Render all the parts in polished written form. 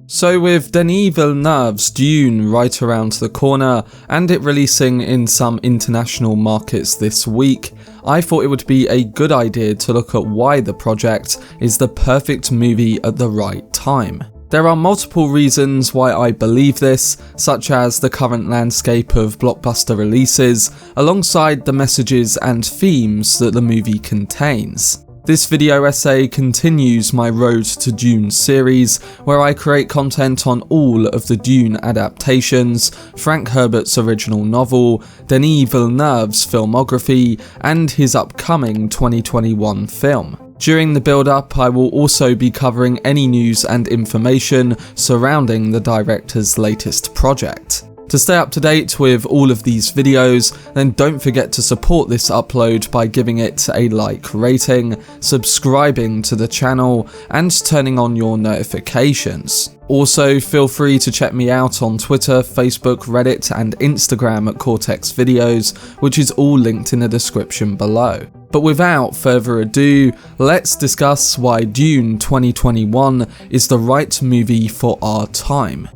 So with Denis Villeneuve's Dune right around the corner and it releasing in some international markets this week, I thought it would be a good idea to look at why the project is the perfect movie at the right time. There are multiple reasons why I believe this, such as the current landscape of blockbuster releases, alongside the messages and themes that the movie contains. This video essay continues my Road to Dune series, where I create content on all of the Dune adaptations, Frank Herbert's original novel, Denis Villeneuve's filmography, and his upcoming 2021 film. During the build-up, I will also be covering any news and information surrounding the director's latest project. To stay up to date with all of these videos, then don't forget to support this upload by giving it a like rating, subscribing to the channel, and turning on your notifications. Also, feel free to check me out on Twitter, Facebook, Reddit, and Instagram at Cortex Videos, which is all linked in the description below. But without further ado, let's discuss why Dune 2021 is the right movie for our time.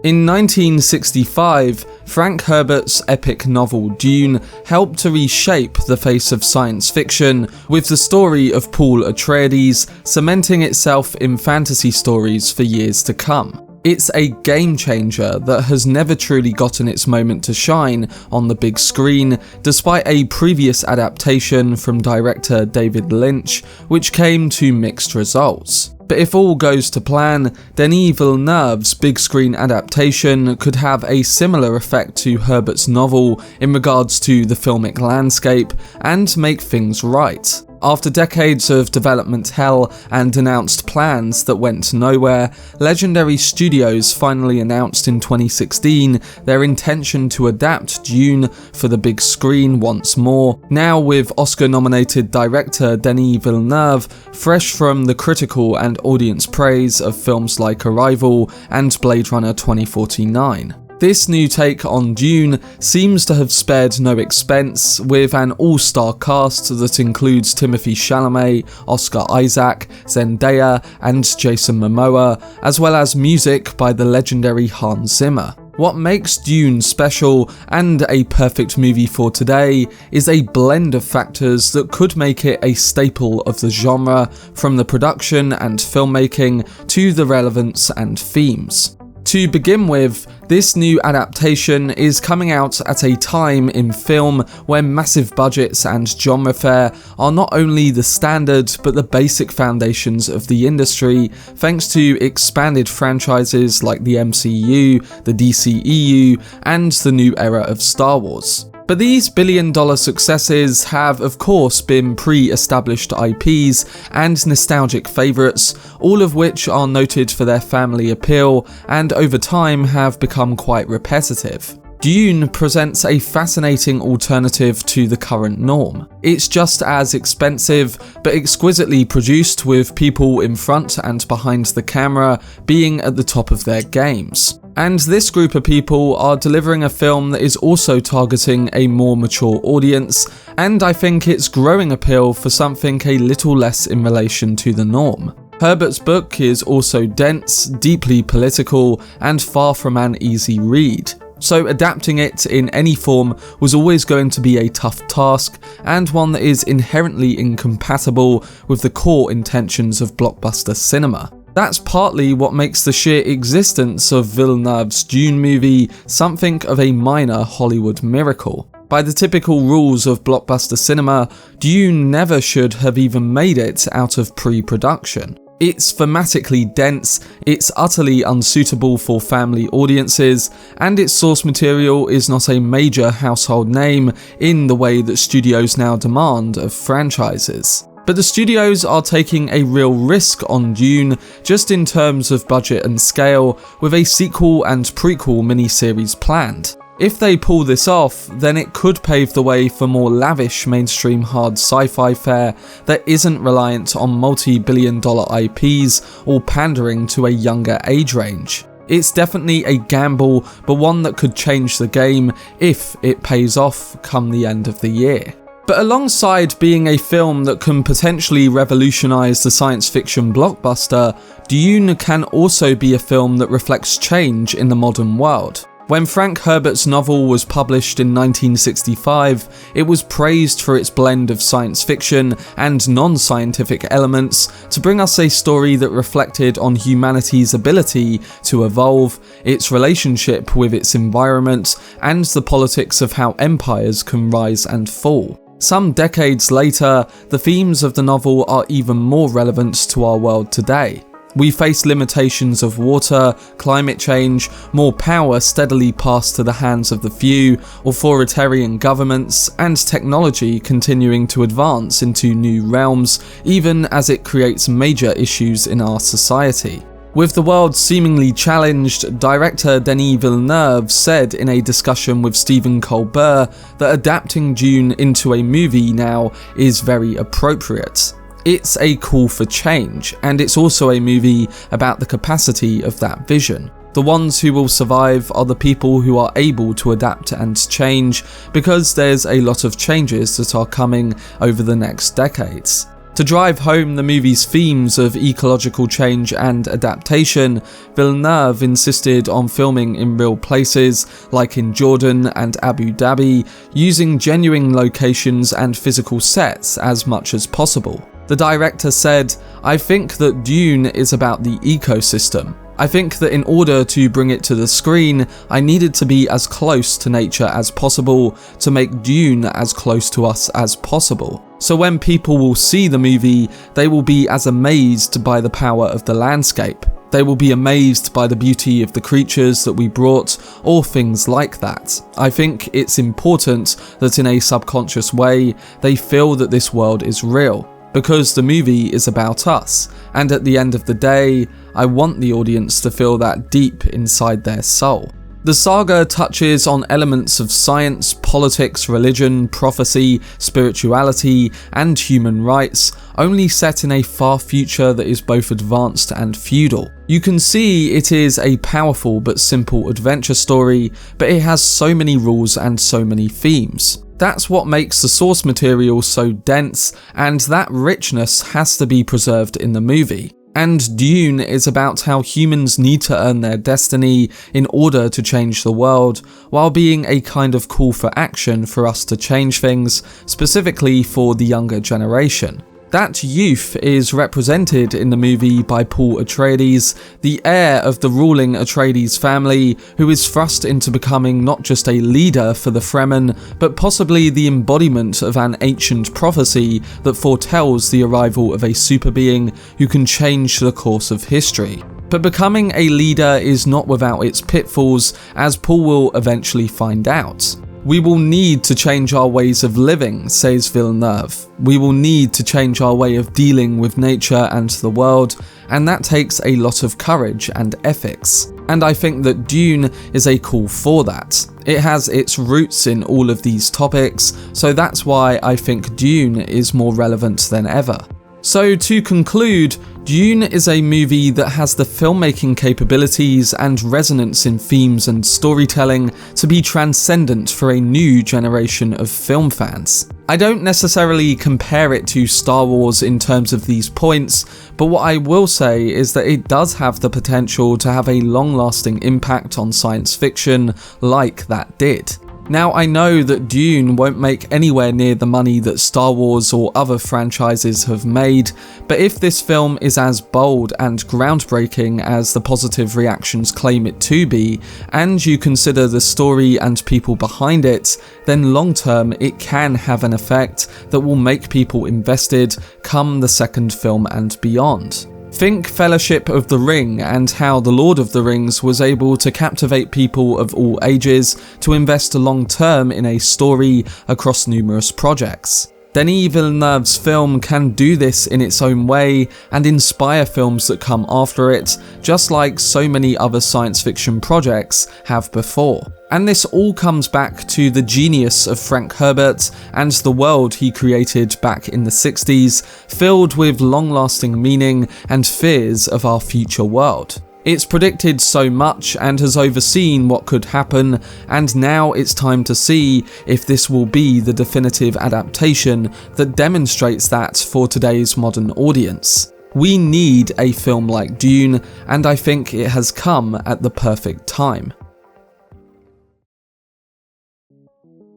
In 1965, Frank Herbert's epic novel Dune helped to reshape the face of science fiction, with the story of Paul Atreides cementing itself in fantasy stories for years to come. It's a game changer that has never truly gotten its moment to shine on the big screen, despite a previous adaptation from director David Lynch, which came to mixed results. But if all goes to plan, Denis Villeneuve's big screen adaptation could have a similar effect to Herbert's novel in regards to the filmic landscape and make things right. After decades of development hell and announced plans that went nowhere, Legendary Studios finally announced in 2016 their intention to adapt Dune for the big screen once more, now with Oscar-nominated director Denis Villeneuve fresh from the critical and audience praise of films like Arrival and Blade Runner 2049. This new take on Dune seems to have spared no expense, with an all-star cast that includes Timothée Chalamet, Oscar Isaac, Zendaya, and Jason Momoa, as well as music by the legendary Hans Zimmer. What makes Dune special and a perfect movie for today is a blend of factors that could make it a staple of the genre, from the production and filmmaking to the relevance and themes. To begin with, this new adaptation is coming out at a time in film where massive budgets and genre fare are not only the standard but the basic foundations of the industry, thanks to expanded franchises like the MCU, the DCEU, and the new era of Star Wars. But these billion-dollar successes have of course been pre-established IPs and nostalgic favourites, all of which are noted for their family appeal and over time have become quite repetitive. Dune presents a fascinating alternative to the current norm. It's just as expensive, but exquisitely produced, with people in front and behind the camera being at the top of their games. And this group of people are delivering a film that is also targeting a more mature audience, and I think it's growing appeal for something a little less in relation to the norm. Herbert's book is also dense, deeply political, and far from an easy read. So adapting it in any form was always going to be a tough task, and one that is inherently incompatible with the core intentions of blockbuster cinema. That's partly what makes the sheer existence of Villeneuve's Dune movie something of a minor Hollywood miracle. By the typical rules of blockbuster cinema, Dune never should have even made it out of pre-production. It's thematically dense, it's utterly unsuitable for family audiences, and its source material is not a major household name in the way that studios now demand of franchises. But the studios are taking a real risk on Dune, just in terms of budget and scale, with a sequel and prequel miniseries planned. If they pull this off, then it could pave the way for more lavish mainstream hard sci-fi fare that isn't reliant on multi-billion-dollar IPs or pandering to a younger age range. It's definitely a gamble, but one that could change the game if it pays off come the end of the year. But alongside being a film that can potentially revolutionise the science fiction blockbuster, Dune can also be a film that reflects change in the modern world. When Frank Herbert's novel was published in 1965, it was praised for its blend of science fiction and non-scientific elements to bring us a story that reflected on humanity's ability to evolve, its relationship with its environment, and the politics of how empires can rise and fall. Some decades later, the themes of the novel are even more relevant to our world today. We face limitations of water, climate change, more power steadily passed to the hands of the few, authoritarian governments, and technology continuing to advance into new realms, even as it creates major issues in our society. With the world seemingly challenged, director Denis Villeneuve said in a discussion with Stephen Colbert that adapting Dune into a movie now is very appropriate. It's a call for change, and it's also a movie about the capacity of that vision. The ones who will survive are the people who are able to adapt and change, because there's a lot of changes that are coming over the next decades. To drive home the movie's themes of ecological change and adaptation, Villeneuve insisted on filming in real places, like in Jordan and Abu Dhabi, using genuine locations and physical sets as much as possible. The director said, "I think that Dune is about the ecosystem. I think that in order to bring it to the screen, I needed to be as close to nature as possible to make Dune as close to us as possible. So when people will see the movie, they will be as amazed by the power of the landscape. They will be amazed by the beauty of the creatures that we brought, or things like that. I think it's important that in a subconscious way, they feel that this world is real. Because the movie is about us, and at the end of the day, I want the audience to feel that deep inside their soul." The saga touches on elements of science, politics, religion, prophecy, spirituality, and human rights, only set in a far future that is both advanced and feudal. You can see it is a powerful but simple adventure story, but it has so many rules and so many themes. That's what makes the source material so dense, and that richness has to be preserved in the movie. And Dune is about how humans need to earn their destiny in order to change the world, while being a kind of call for action for us to change things, specifically for the younger generation. That youth is represented in the movie by Paul Atreides, the heir of the ruling Atreides family, who is thrust into becoming not just a leader for the Fremen, but possibly the embodiment of an ancient prophecy that foretells the arrival of a super being who can change the course of history. But becoming a leader is not without its pitfalls, as Paul will eventually find out. "We will need to change our ways of living," says Villeneuve. "We will need to change our way of dealing with nature and the world, and that takes a lot of courage and ethics." And I think that Dune is a call for that. It has its roots in all of these topics, so that's why I think Dune is more relevant than ever. So to conclude, Dune is a movie that has the filmmaking capabilities and resonance in themes and storytelling to be transcendent for a new generation of film fans. I don't necessarily compare it to Star Wars in terms of these points, but what I will say is that it does have the potential to have a long-lasting impact on science fiction like that did. Now, I know that Dune won't make anywhere near the money that Star Wars or other franchises have made, but if this film is as bold and groundbreaking as the positive reactions claim it to be, and you consider the story and people behind it, then long term it can have an effect that will make people invested come the second film and beyond. Think Fellowship of the Ring and how The Lord of the Rings was able to captivate people of all ages to invest long term in a story across numerous projects. Denis Villeneuve's film can do this in its own way and inspire films that come after it, just like so many other science fiction projects have before. And this all comes back to the genius of Frank Herbert and the world he created back in the 60s, filled with long-lasting meaning and fears of our future world. It's predicted so much and has overseen what could happen, and now it's time to see if this will be the definitive adaptation that demonstrates that for today's modern audience. We need a film like Dune, and I think it has come at the perfect time.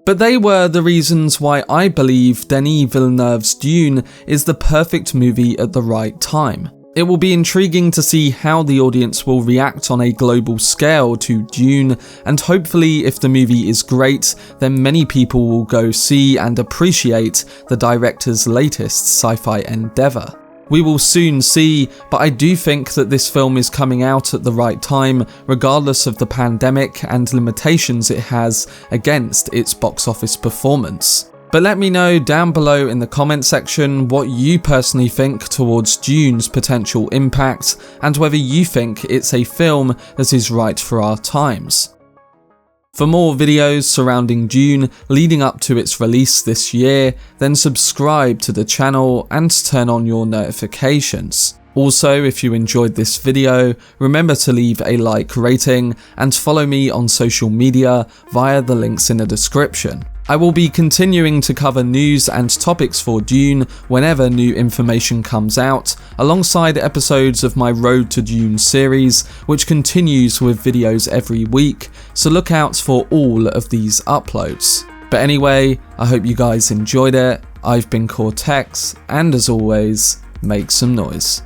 But they were the reasons why I believe Denis Villeneuve's Dune is the perfect movie at the right time. It will be intriguing to see how the audience will react on a global scale to Dune, and hopefully if the movie is great, then many people will go see and appreciate the director's latest sci-fi endeavour. We will soon see, but I do think that this film is coming out at the right time, regardless of the pandemic and limitations it has against its box office performance. But let me know down below in the comment section what you personally think towards Dune's potential impact, and whether you think it's a film that is right for our times. For more videos surrounding Dune leading up to its release this year, then subscribe to the channel and turn on your notifications. Also, if you enjoyed this video, remember to leave a like rating and follow me on social media via the links in the description. I will be continuing to cover news and topics for Dune whenever new information comes out, alongside episodes of my Road to Dune series, which continues with videos every week, so look out for all of these uploads. But anyway, I hope you guys enjoyed it. I've been Cortex, and as always, make some noise.